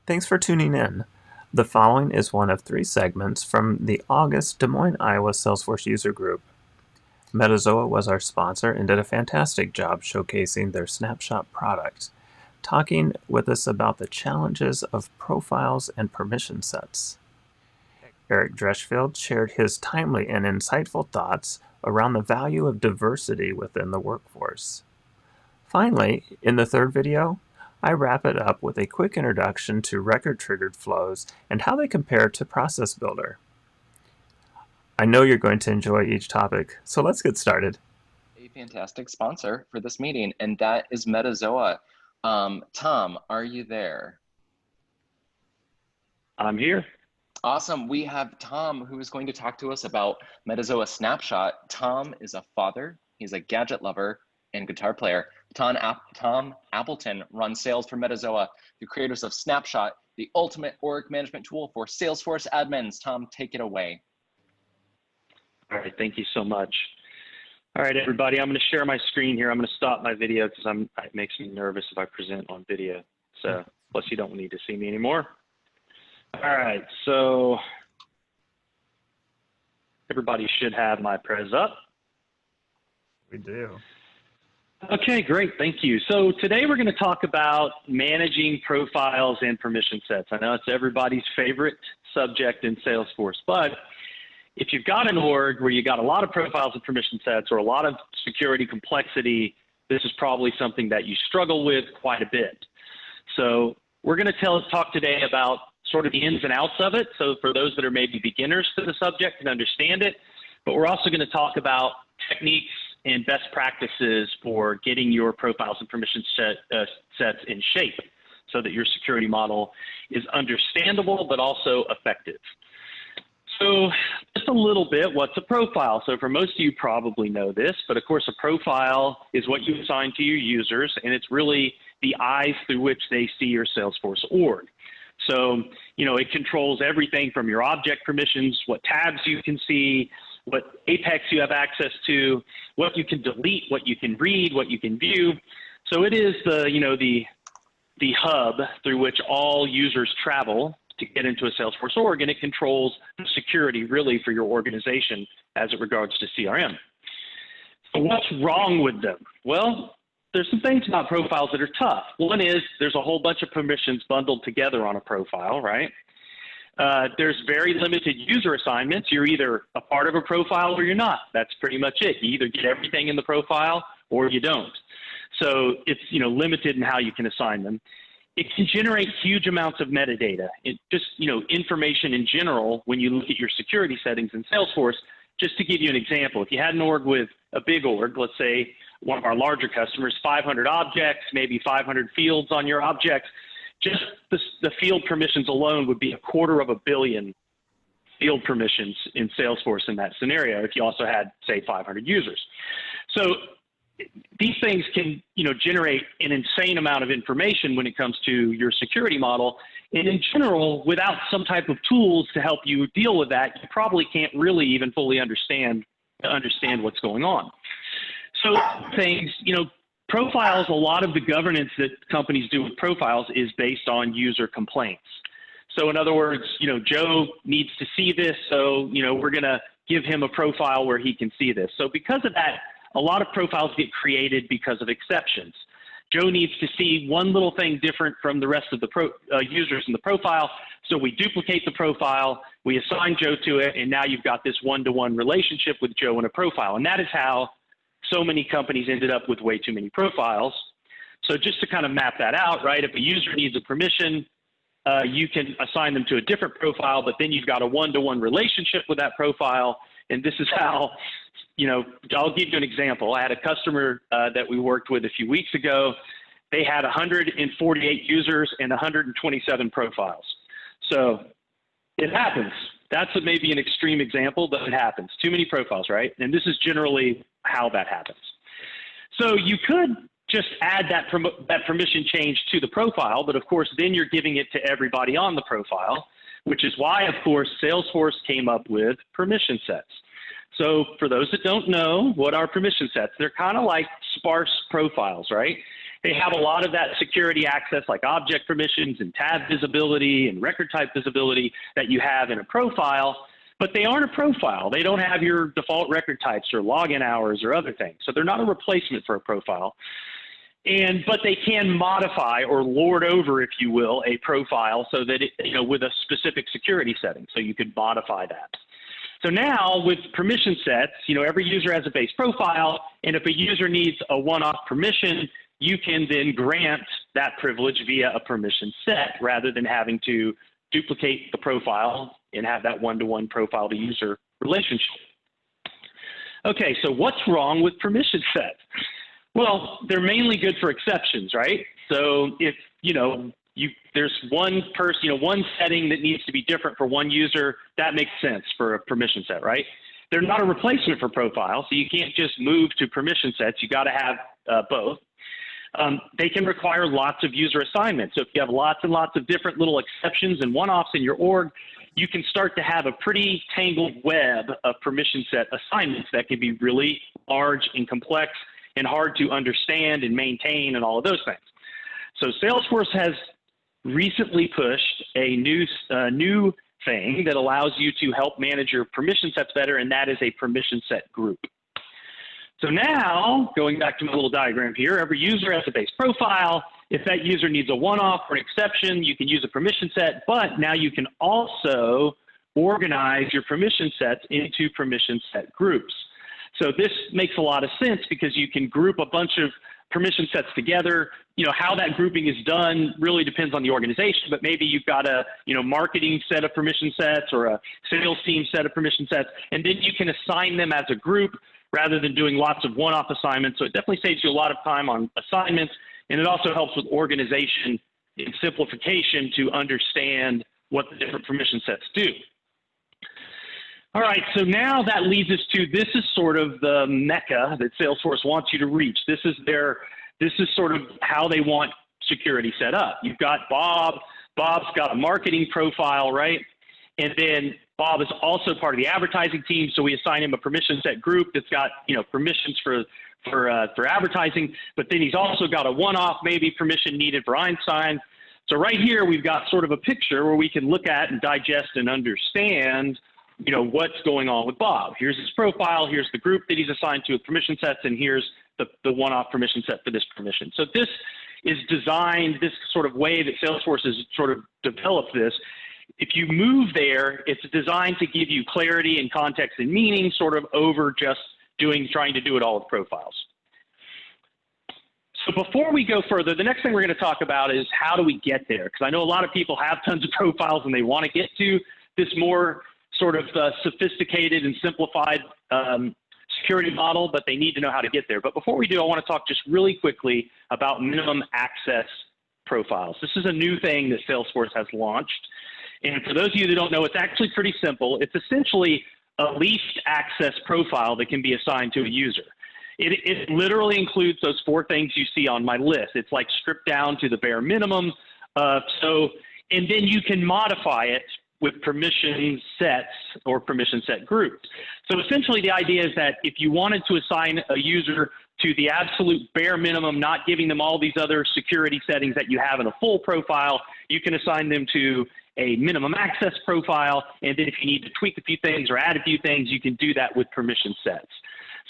Thanks for tuning in. The following is one of 3 segments from the August Des Moines, Iowa Salesforce user group. Metazoa was our sponsor and did a fantastic job showcasing their Snapshot product, talking with us about the challenges of profiles and permission sets. Eric Dreschfield shared his timely and insightful thoughts around the value of diversity within the workforce. Finally, in the third video, I wrap it up with a quick introduction to record-triggered flows and how they compare to Process Builder. I know you're going to enjoy each topic, so let's get started. A fantastic sponsor for this meeting, and that is Metazoa. Tom, are you there? I'm here. Awesome. We have Tom who is going to talk to us about Metazoa Snapshot. Tom is a father, he's a gadget lover, and guitar player. Tom Appleton runs sales for Metazoa, the creators of Snapshot, the ultimate org management tool for Salesforce admins. Tom, take it away. All right, thank you so much. All right, everybody, I'm going to share my screen here. I'm going to stop my video because it makes me nervous if I present on video. So, plus you don't need to see me anymore. All right, so everybody should have my prez up. We do. Okay, great, thank you. So today we're going to talk about managing profiles and permission sets. I know it's everybody's favorite subject in Salesforce, but if you've got an org where you got a lot of profiles and permission sets or a lot of security complexity, this is probably something that you struggle with quite a bit. So we're going to talk today about sort of the ins and outs of it. So for those that are maybe beginners to the subject and understand it, but we're also going to talk about techniques and best practices for getting your profiles and permission sets in shape so that your security model is understandable but also effective. So just a little bit, what's a profile? So for most of you probably know this, but of course a profile is what you assign to your users, and it's really the eyes through which they see your Salesforce org. So, it controls everything from your object permissions, what tabs you can see, what apex you have access to, what you can delete, what you can read, what you can view. So it is the hub through which all users travel to get into a Salesforce org, and it controls the security really for your organization as it regards to CRM. So what's wrong with them? Well, there's some things about profiles that are tough. One is there's a whole bunch of permissions bundled together on a profile, right? There's very limited user assignments. You're either a part of a profile or you're not. That's pretty much it. You either get everything in the profile or you don't. So it's limited in how you can assign them. It can generate huge amounts of metadata. Information in general when you look at your security settings in Salesforce. Just to give you an example, if you had an org with a big org, let's say one of our larger customers, 500 objects, maybe 500 fields on your objects, just the field permissions alone would be 250 million field permissions in Salesforce in that scenario if you also had, say, 500 users. So these things can generate an insane amount of information when it comes to your security model. And in general, without some type of tools to help you deal with that, you probably can't really even fully understand what's going on. So things, profiles, a lot of the governance that companies do with profiles is based on user complaints. So in other words, Joe needs to see this, so, we're going to give him a profile where he can see this. So because of that, a lot of profiles get created because of exceptions. Joe needs to see one little thing different from the rest of the users in the profile, so we duplicate the profile, we assign Joe to it, and now you've got this one-to-one relationship with Joe in a profile. And that is how so many companies ended up with way too many profiles. So just to kind of map that out, right, if a user needs a permission, you can assign them to a different profile, but then you've got a one-to-one relationship with that profile. And this is how, I'll give you an example. I had a customer that we worked with a few weeks ago. They had 148 users and 127 profiles. So it happens. That's maybe an extreme example, but it happens. Too many profiles, right? And this is generally how that happens. So you could just add that permission change to the profile, but of course, then you're giving it to everybody on the profile, which is why, of course, Salesforce came up with permission sets. So for those that don't know, what are permission sets? They're kind of like sparse profiles, right? They have a lot of that security access like object permissions and tab visibility and record type visibility that you have in a profile, but they aren't a profile. They don't have your default record types or login hours or other things. So they're not a replacement for a profile. But they can modify or lord over, if you will, a profile so that it, with a specific security setting. So you could modify that. So now with permission sets, every user has a base profile, and if a user needs a one-off permission, you can then grant that privilege via a permission set rather than having to duplicate the profile and have that one-to-one profile to user relationship. Okay, so what's wrong with permission sets? Well, they're mainly good for exceptions, right? So if, there's one person, one setting that needs to be different for one user, that makes sense for a permission set, right? They're not a replacement for profiles, so you can't just move to permission sets. You got to have both. They can require lots of user assignments. So if you have lots and lots of different little exceptions and one-offs in your org, you can start to have a pretty tangled web of permission set assignments that can be really large and complex and hard to understand and maintain and all of those things. So Salesforce has recently pushed a new thing that allows you to help manage your permission sets better, and that is a permission set group. So now, going back to my little diagram here, every user has a base profile. If that user needs a one-off or an exception, you can use a permission set, but now you can also organize your permission sets into permission set groups. So this makes a lot of sense because you can group a bunch of permission sets together. How that grouping is done really depends on the organization, but maybe you've got a marketing set of permission sets or a sales team set of permission sets, and then you can assign them as a group rather than doing lots of one-off assignments. So it definitely saves you a lot of time on assignments, and it also helps with organization and simplification to understand what the different permission sets do. All right, so now that leads us to, this is sort of the mecca that Salesforce wants you to reach. This is sort of how they want security set up. You've got Bob. Bob's got a marketing profile, right? And then Bob is also part of the advertising team, so we assign him a permission set group that's got permissions for advertising, but then he's also got a one-off maybe permission needed for Einstein. So right here we've got sort of a picture where we can look at and digest and understand what's going on with Bob. Here's his profile, here's the group that he's assigned to with permission sets, and here's the one-off permission set for this permission. So this is designed, this sort of way that Salesforce has sort of developed this. If you move there, it's designed to give you clarity and context and meaning sort of over just trying to do it all with profiles. So before we go further, the next thing we're going to talk about is how do we get there? Because I know a lot of people have tons of profiles and they want to get to this more sort of sophisticated and simplified security model, but they need to know how to get there. But before we do, I want to talk just really quickly about minimum access profiles. This is a new thing that Salesforce has launched. And for those of you that don't know, it's actually pretty simple. It's essentially a least access profile that can be assigned to a user. It literally includes those 4 things you see on my list. It's like stripped down to the bare minimum. And then you can modify it with permission sets or permission set groups. So essentially the idea is that if you wanted to assign a user to the absolute bare minimum, not giving them all these other security settings that you have in a full profile, you can assign them to a minimum access profile. And then if you need to tweak a few things or add a few things, you can do that with permission sets.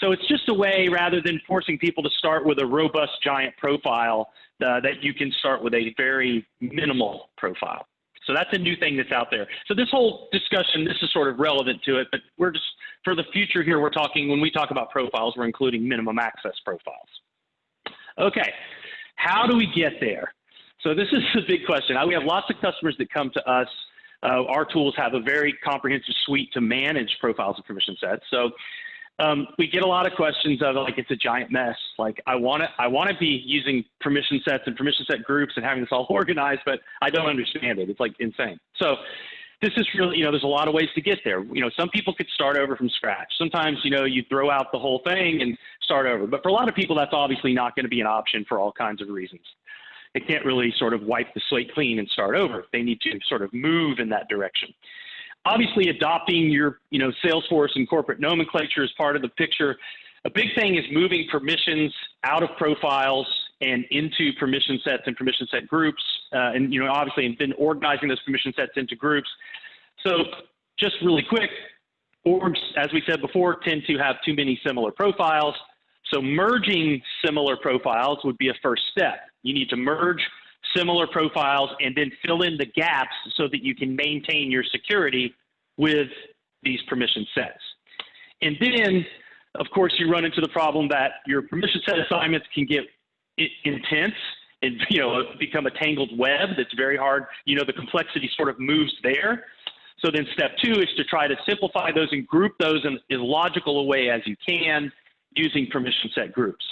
So it's just a way, rather than forcing people to start with a robust giant profile, that you can start with a very minimal profile. So that's a new thing that's out there. So this whole discussion, this is sort of relevant to it, but we're just, for the future here, we're talking, when we talk about profiles, we're including minimum access profiles. Okay, how do we get there? So this is a big question. We have lots of customers that come to us. Our tools have a very comprehensive suite to manage profiles and permission sets. So we get a lot of questions of like, it's a giant mess. Like I want to be using permission sets and permission set groups and having this all organized, but I don't understand it. It's like insane. So this is really, there's a lot of ways to get there. Some people could start over from scratch. Sometimes, you throw out the whole thing and start over. But for a lot of people, that's obviously not going to be an option for all kinds of reasons. They can't really sort of wipe the slate clean and start over. They need to sort of move in that direction. Obviously, adopting your, Salesforce and corporate nomenclature is part of the picture. A big thing is moving permissions out of profiles and into permission sets and permission set groups, and obviously, and then organizing those permission sets into groups. So just really quick, orgs, as we said before, tend to have too many similar profiles. So merging similar profiles would be a first step. You need to merge similar profiles and then fill in the gaps so that you can maintain your security with these permission sets. And then, of course, you run into the problem that your permission set assignments can get intense and become a tangled web that's very hard. The complexity sort of moves there. So then step 2 is to try to simplify those and group those in as logical a way as you can using permission set groups.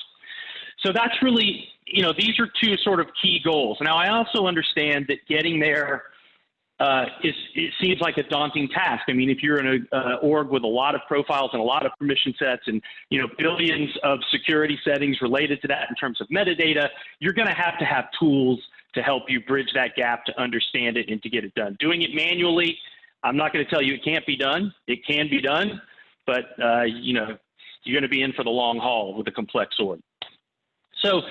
So that's really, these are 2 sort of key goals. Now, I also understand that getting there it seems like a daunting task. I mean, if you're in an org with a lot of profiles and a lot of permission sets and, billions of security settings related to that in terms of metadata, you're going to have tools to help you bridge that gap to understand it and to get it done. Doing it manually, I'm not going to tell you it can't be done. It can be done, but, you're going to be in for the long haul with a complex org. So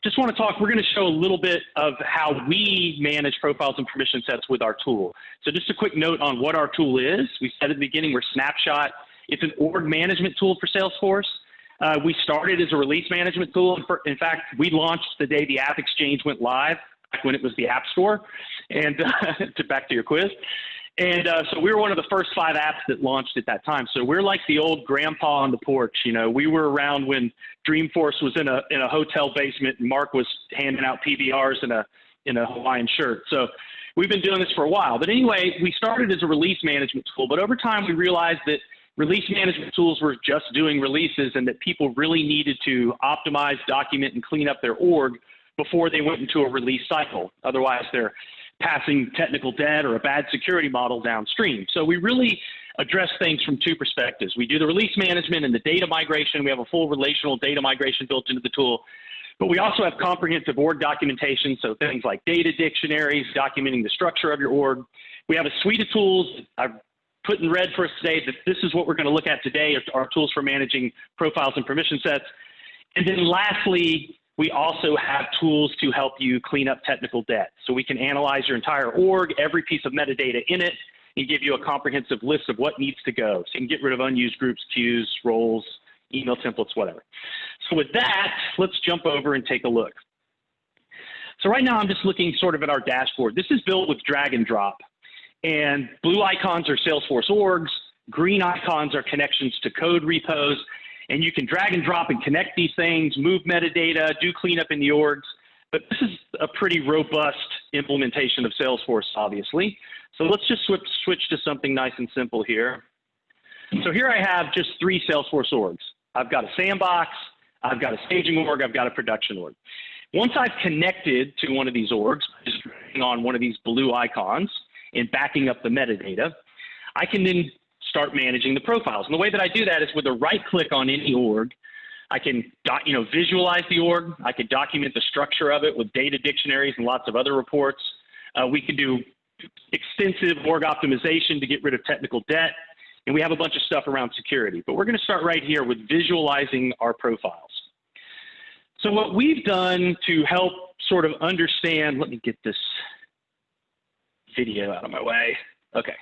just want to talk, we're going to show a little bit of how we manage profiles and permission sets with our tool. So just a quick note on what our tool is. We said at the beginning, we're Snapshot. It's an org management tool for Salesforce. We started as a release management tool. In fact, we launched the day the App Exchange went live, back when it was the App Store. And back to your quiz. And so we were one of the first 5 apps that launched at that time. So we're like the old grandpa on the porch. We were around when Dreamforce was in a hotel basement and Mark was handing out PBRs in a Hawaiian shirt. So we've been doing this for a while. But anyway, we started as a release management tool. But over time, we realized that release management tools were just doing releases and that people really needed to optimize, document, and clean up their org before they went into a release cycle. Otherwise, they're passing technical debt or a bad security model downstream. So we really address things from 2 perspectives. We do the release management and the data migration. We have a full relational data migration built into the tool. But we also have comprehensive org documentation, so things like data dictionaries, documenting the structure of your org. We have a suite of tools I've put in red for us today that this is what we're going to look at today, are tools for managing profiles and permission sets. And then lastly, we also have tools to help you clean up technical debt. So we can analyze your entire org, every piece of metadata in it, and give you a comprehensive list of what needs to go. So you can get rid of unused groups, queues, roles, email templates, whatever. So with that, let's jump over and take a look. So right now I'm just looking sort of at our dashboard. This is built with drag and drop. And blue icons are Salesforce orgs, green icons are connections to code repos, and you can drag and drop and connect these things, move metadata, do cleanup in the orgs. But this is a pretty robust implementation of Salesforce, obviously. So let's just switch to something nice and simple here. So here I have just 3 Salesforce orgs. I've got a sandbox, I've got a staging org, I've got a production org. Once I've connected to one of these orgs, just dragging on one of these blue icons and backing up the metadata, I can then start managing the profiles. And the way that I do that is with a right click on any org. I can visualize the org. I can document the structure of it with data dictionaries and lots of other reports. We can do extensive org optimization to get rid of technical debt. And we have a bunch of stuff around security. But we're going to start right here with visualizing our profiles. So what we've done to help sort of understand, let me get this video out of my way. Okay.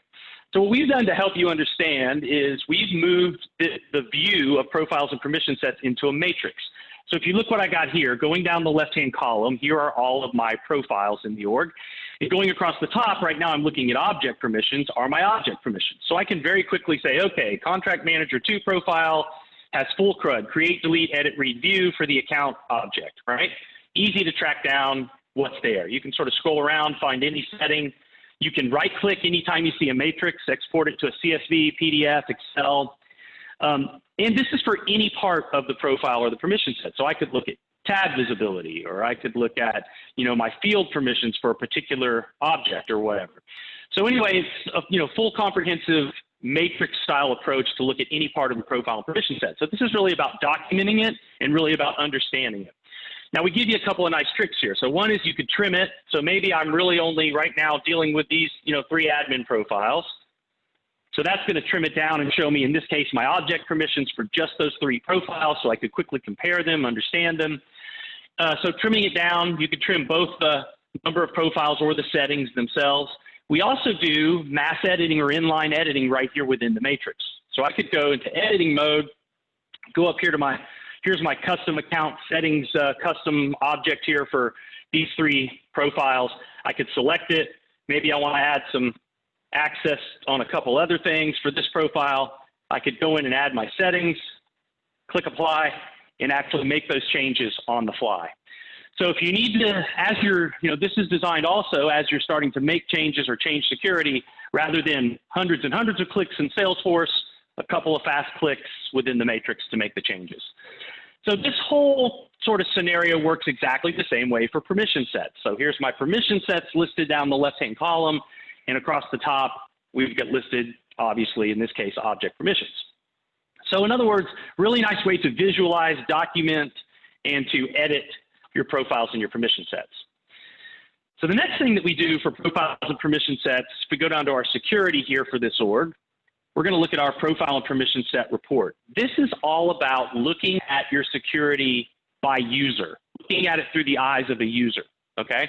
So what we've done to help you understand is we've moved the view of profiles and permission sets into a matrix. So if you look what I got here, going down the left-hand column, here are all of my profiles in the org. And going across the top, right now I'm looking at object permissions, are my object permissions. So I can very quickly say, okay, Contract Manager 2 profile has full CRUD, create, delete, edit, read, view for the account object, right? Easy to track down what's there. You can sort of scroll around, find any setting. You can right-click anytime you see a matrix, export it to a CSV, PDF, Excel. And this is for any part of the profile or the permission set. So I could look at tab visibility, or I could look at, my field permissions for a particular object or whatever. So anyway, it's a full comprehensive matrix-style approach to look at any part of the profile and permission set. So this is really about documenting it and really about understanding it. Now, we give you a couple of nice tricks here. So one is you could trim it. So maybe I'm really only right now dealing with these, 3 admin profiles. So that's going to trim it down and show me, in this case, my object permissions for just those 3 profiles so I could quickly compare them, understand them. So trimming it down, you could trim both the number of profiles or the settings themselves. We also do mass editing or inline editing right here within the matrix. So I could go into editing mode, go up here to here's my custom account settings, custom object here for these 3 profiles. I could select it. Maybe I want to add some access on a couple other things for this profile. I could go in and add my settings, click apply, and actually make those changes on the fly. So if you need to, as you're, this is designed also as you're starting to make changes or change security, rather than hundreds and hundreds of clicks in Salesforce, a couple of fast clicks within the matrix to make the changes. So this whole sort of scenario works exactly the same way for permission sets. So here's my permission sets listed down the left-hand column, and across the top, we've got listed, obviously, in this case, object permissions. So in other words, really nice way to visualize, document, and to edit your profiles and your permission sets. So the next thing that we do for profiles and permission sets, if we go down to our security here for this org, we're going to look at our profile and permission set report. This is all about looking at your security by user, looking at it through the eyes of the user, okay?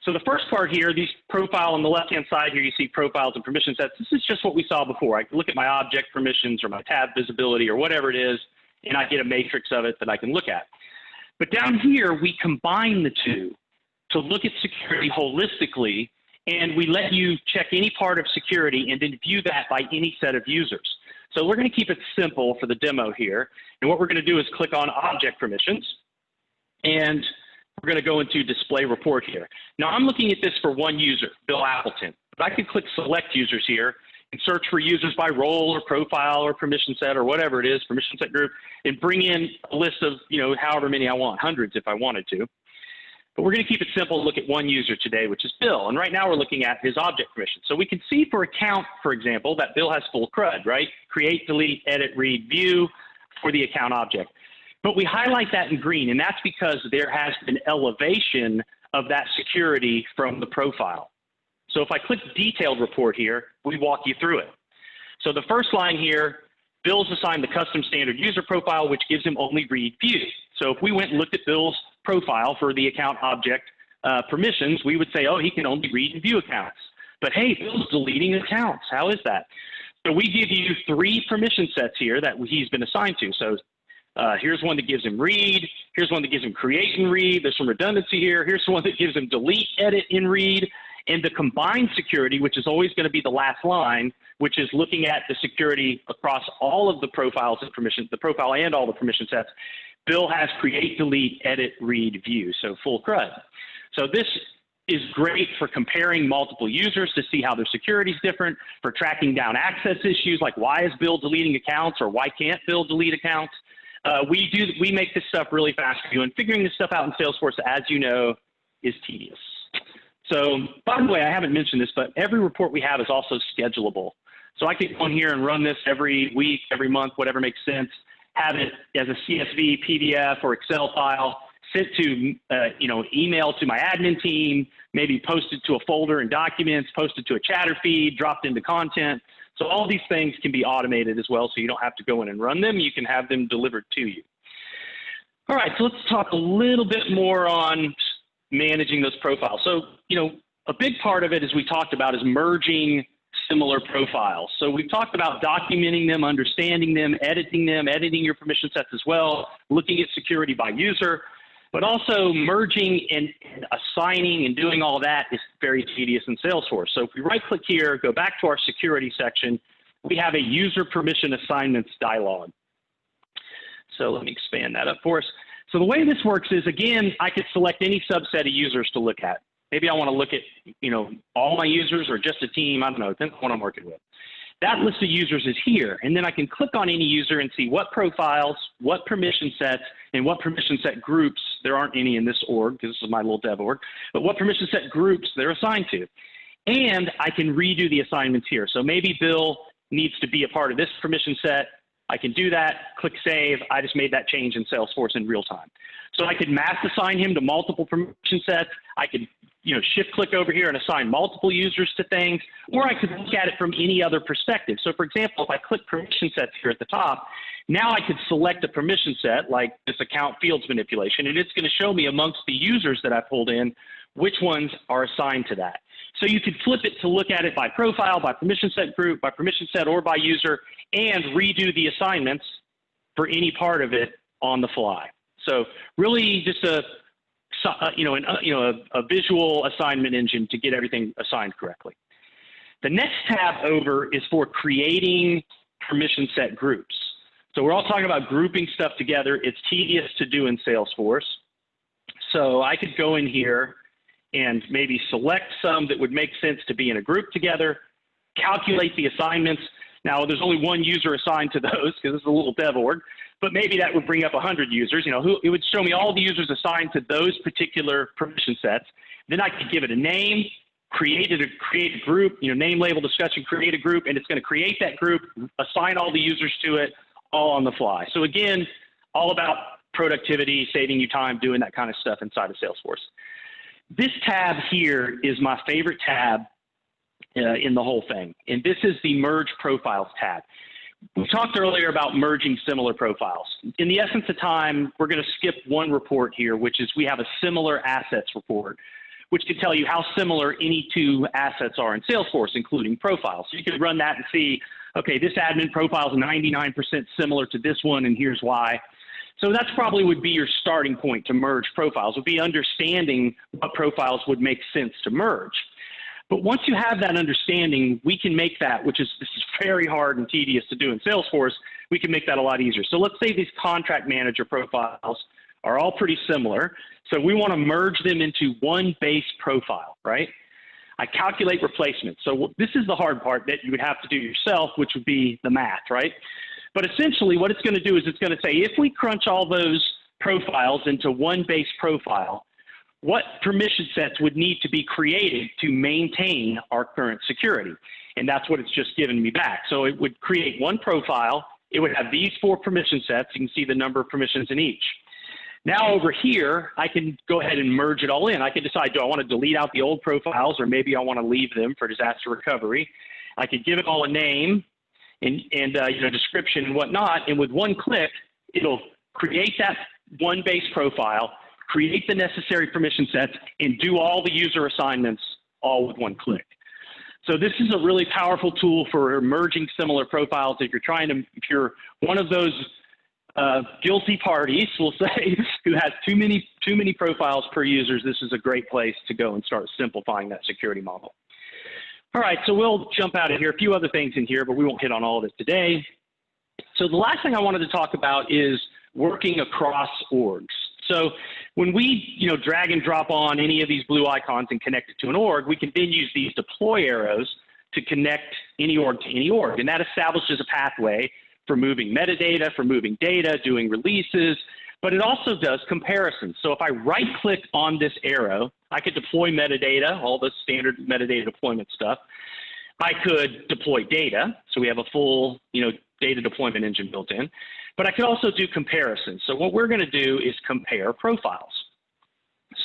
So the first part here, these profile on the left-hand side here, you see profiles and permission sets. This is just what we saw before. I can look at my object permissions or my tab visibility or whatever it is, and I get a matrix of it that I can look at. But down here, we combine the two to look at security holistically, and we let you check any part of security and then view that by any set of users. So we're going to keep it simple for the demo here. And what we're going to do is click on object permissions, and we're going to go into display report here. Now I'm looking at this for one user, Bill Appleton. But I could click select users here and search for users by role or profile or permission set or whatever it is, permission set group, and bring in a list of, however many I want, hundreds if I wanted to. But we're going to keep it simple and look at one user today, which is Bill. And right now we're looking at his object permission. So we can see for account, for example, that Bill has full CRUD, right? Create, delete, edit, read, view for the account object. But we highlight that in green, and that's because there has been elevation of that security from the profile. So if I click detailed report here, we walk you through it. So the first line here, Bill's assigned the custom standard user profile, which gives him only read view. So if we went and looked at Bill's profile for the account object permissions, we would say, oh, he can only read and view accounts. But hey, Bill's deleting accounts. How is that? So we give you 3 permission sets here that he's been assigned to. So here's one that gives him read. Here's one that gives him create and read. There's some redundancy here. Here's one that gives him delete, edit, and read. And the combined security, which is always going to be the last line, which is looking at the security across all of the profiles and permissions, the profile and all the permission sets. Bill has create, delete, edit, read, view, so full CRUD. So this is great for comparing multiple users to see how their security is different, for tracking down access issues like why is Bill deleting accounts or why can't Bill delete accounts. We make this stuff really fast for you, and figuring this stuff out in Salesforce, as you know, is tedious. So, by the way, I haven't mentioned this, but every report we have is also schedulable. So I can go in here and run this every week, every month, whatever makes sense, have it as a CSV, PDF, or Excel file, sent to, email to my admin team, maybe posted to a folder in documents, posted to a chatter feed, dropped into content. So all these things can be automated as well, so you don't have to go in and run them. You can have them delivered to you. All right, so let's talk a little bit more on managing those profiles. So, a big part of it, as we talked about, is merging similar profiles. So we've talked about documenting them, understanding them, editing your permission sets as well, looking at security by user, but also merging and assigning and doing all that is very tedious in Salesforce. So if we right-click here, go back to our security section, we have a user permission assignments dialog. So let me expand that up for us. So the way this works is, again, I could select any subset of users to look at. Maybe I want to look at, all my users or just a team. I don't know, depends on what I'm working with. That list of users is here, and then I can click on any user and see what profiles, what permission sets, and what permission set groups. There aren't any in this org because this is my little dev org, but what permission set groups they're assigned to. And I can redo the assignments here. So maybe Bill needs to be a part of this permission set. I can do that, click save. I just made that change in Salesforce in real time. So I could mass assign him to multiple permission sets. I could shift click over here and assign multiple users to things, or I could look at it from any other perspective. So for example, if I click permission sets here at the top, Now I could select a permission set like this account fields manipulation, and it's going to show me amongst the users that I pulled in which ones are assigned to that. So you could flip it to look at it by profile, by permission set group, by permission set, or by user, and redo the assignments for any part of it on the fly. So really just a visual assignment engine to get everything assigned correctly. The next tab over is for creating permission set groups. So we're all talking about grouping stuff together. It's tedious to do in Salesforce. So I could go in here and maybe select some that would make sense to be in a group together, calculate the assignments. Now, there's only one user assigned to those because this is a little dev org, but maybe that would bring up 100 users. It would show me all the users assigned to those particular permission sets. Then I could give it a name, create a group, name, label, discussion, create a group, and it's going to create that group, assign all the users to it, all on the fly. So again, all about productivity, saving you time, doing that kind of stuff inside of Salesforce. This tab here is my favorite tab in the whole thing, and this is the Merge Profiles tab. We talked earlier about merging similar profiles. In the essence of time, we're going to skip one report here, which is we have a similar assets report, which can tell you how similar any two assets are in Salesforce, including profiles. So you could run that and see, okay, this admin profile is 99% similar to this one, and here's why. So that's probably would be your starting point to merge profiles, would be understanding what profiles would make sense to merge. But once you have that understanding, we can make that, this is very hard and tedious to do in Salesforce, we can make that a lot easier. So let's say these contract manager profiles are all pretty similar. So we want to merge them into one base profile, right? I calculate replacement. So this is the hard part that you would have to do yourself, which would be the math, right? But essentially what it's going to do is it's going to say, if we crunch all those profiles into one base profile, what permission sets would need to be created to maintain our current security? And that's what it's just given me back. So it would create one profile. It would have these 4 permission sets. You can see the number of permissions in each. Now over here, I can go ahead and merge it all in. I can decide, do I want to delete out the old profiles, or maybe I want to leave them for disaster recovery. I could give it all a name and description and whatnot. And with one click, it'll create that one base profile, create the necessary permission sets, and do all the user assignments all with one click. So this is a really powerful tool for merging similar profiles. If you're one of those guilty parties, we'll say, who has too many profiles per users, this is a great place to go and start simplifying that security model. All right, so we'll jump out of here. A few other things in here, but we won't hit on all of it today. So the last thing I wanted to talk about is working across orgs. So when we drag and drop on any of these blue icons and connect it to an org, we can then use these deploy arrows to connect any org to any org. And that establishes a pathway for moving metadata, for moving data, doing releases, but it also does comparisons. So if I right-click on this arrow, I could deploy metadata, all the standard metadata deployment stuff. I could deploy data, so we have a full data deployment engine built in, but I could also do comparisons. So what we're going to do is compare profiles.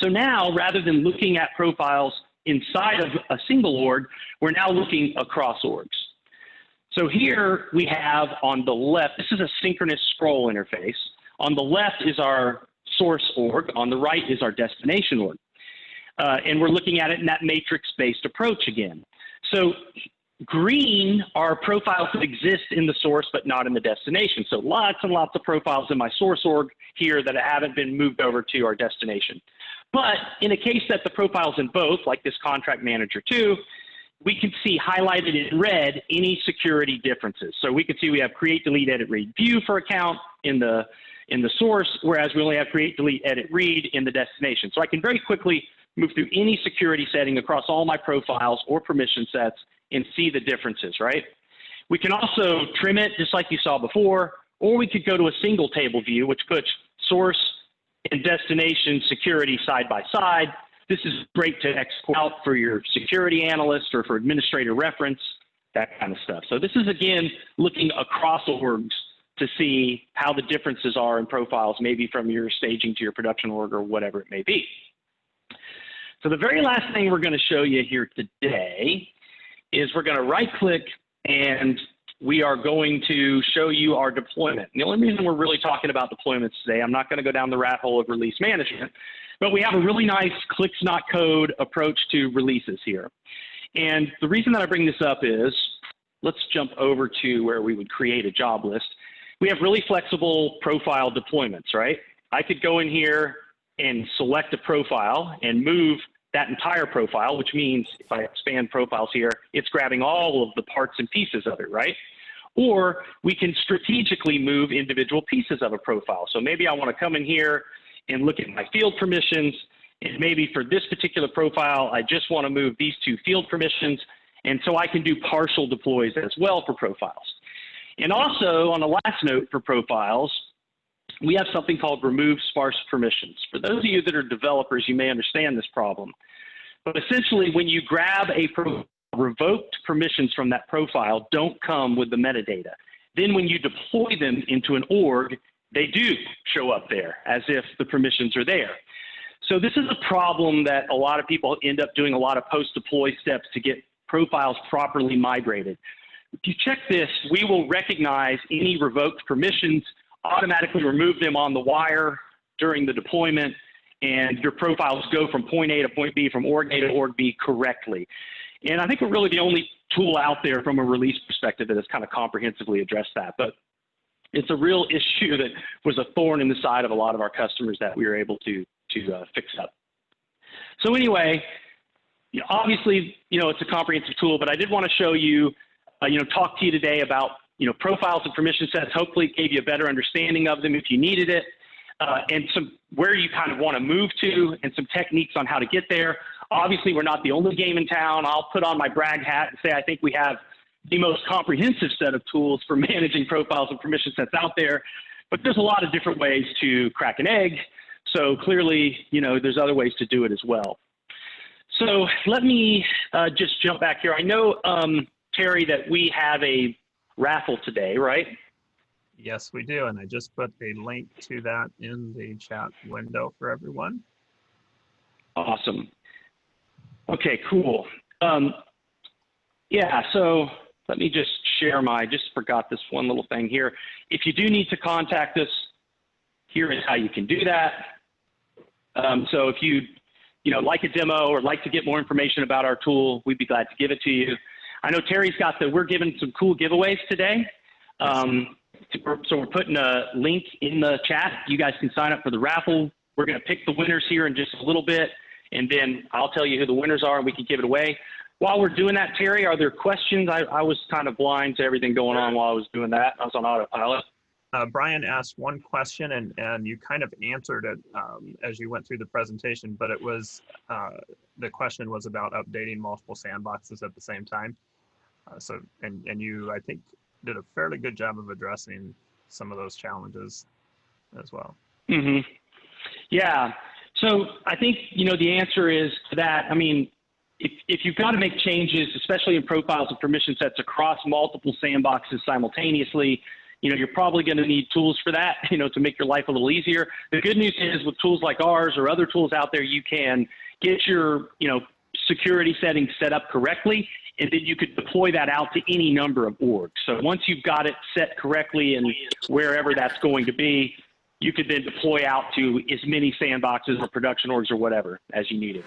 So now, rather than looking at profiles inside of a single org, we're now looking across orgs. So here we have on the left, this is a synchronous scroll interface. On the left is our source org. On the right is our destination org. And we're looking at it in that matrix-based approach again. So green are profiles that exist in the source but not in the destination. So lots and lots of profiles in my source org here that haven't been moved over to our destination. But in a case that the profile's in both, like this contract manager 2, we can see highlighted in red any security differences. So we can see we have create, delete, edit, read, view for account in the source, whereas we only have create, delete, edit, read in the destination. So I can very quickly move through any security setting across all my profiles or permission sets and see the differences, right? We can also trim it just like you saw before, or we could go to a single table view, which puts source and destination security side by side. This is great to export out for your security analyst or for administrator reference, that kind of stuff. So this is, again, looking across orgs to see how the differences are in profiles, maybe from your staging to your production org or whatever it may be. So the very last thing we're going to show you here today is we're going to right-click and we are going to show you our deployment. And the only reason we're really talking about deployments today, I'm not going to go down the rat hole of release management, but we have a really nice clicks not code approach to releases here. And the reason that I bring this up is, let's jump over to where we would create a job list. We have really flexible profile deployments, right? I could go in here and select a profile and move that entire profile, which means if I expand profiles here, it's grabbing all of the parts and pieces of it, right? Or we can strategically move individual pieces of a profile. So maybe I want to come in here and look at my field permissions, and maybe for this particular profile, I just want to move these 2 field permissions, and so I can do partial deploys as well for profiles. And also, on the last note for profiles, we have something called remove sparse permissions. For those of you that are developers, you may understand this problem. But essentially, when you grab a revoked permissions from that profile don't come with the metadata. Then when you deploy them into an org, they do show up there as if the permissions are there. So this is a problem that a lot of people end up doing a lot of post-deploy steps to get profiles properly migrated. If you check this, we will recognize any revoked permissions, automatically remove them on the wire during the deployment, and your profiles go from point A to point B, from org A to org B correctly. And I think we're really the only tool out there from a release perspective that has kind of comprehensively addressed that. But it's a real issue that was a thorn in the side of a lot of our customers that we were able to fix up. So anyway, obviously, it's a comprehensive tool, but I did want to show you, talk to you today about, profiles and permission sets. Hopefully it gave you a better understanding of them if you needed it, and some where you kind of want to move to, and some techniques on how to get there. Obviously, we're not the only game in town. I'll put on my brag hat and say I think we have the most comprehensive set of tools for managing profiles and permission sets out there, but there's a lot of different ways to crack an egg. So clearly, there's other ways to do it as well. So let me just jump back here. I know, Terry, that we have a raffle today, right? Yes, we do. And I just put a link to that in the chat window for everyone. Awesome. Okay, cool. Yeah, so let me just share just forgot this one little thing here. If you do need to contact us, here is how you can do that. So if you like a demo or like to get more information about our tool, we'd be glad to give it to you. I know Terry's we're giving some cool giveaways today. So we're putting a link in the chat. You guys can sign up for the raffle. We're going to pick the winners here in just a little bit, and then I'll tell you who the winners are and we can give it away. While we're doing that, Terry, are there questions? I was kind of blind to everything going on while I was doing that. I was on autopilot. Brian asked one question, and you kind of answered it as you went through the presentation, but it was, the question was about updating multiple sandboxes at the same time. And you, I think, did a fairly good job of addressing some of those challenges as well. Mm-hmm. Yeah. So I think, the answer is to that. I mean, if you've got to make changes, especially in profiles and permission sets across multiple sandboxes simultaneously, you're probably going to need tools for that, to make your life a little easier. The good news is with tools like ours or other tools out there, you can get your, security settings set up correctly, and then you could deploy that out to any number of orgs. So once you've got it set correctly and wherever that's going to be, you could then deploy out to as many sandboxes or production orgs or whatever as you need it.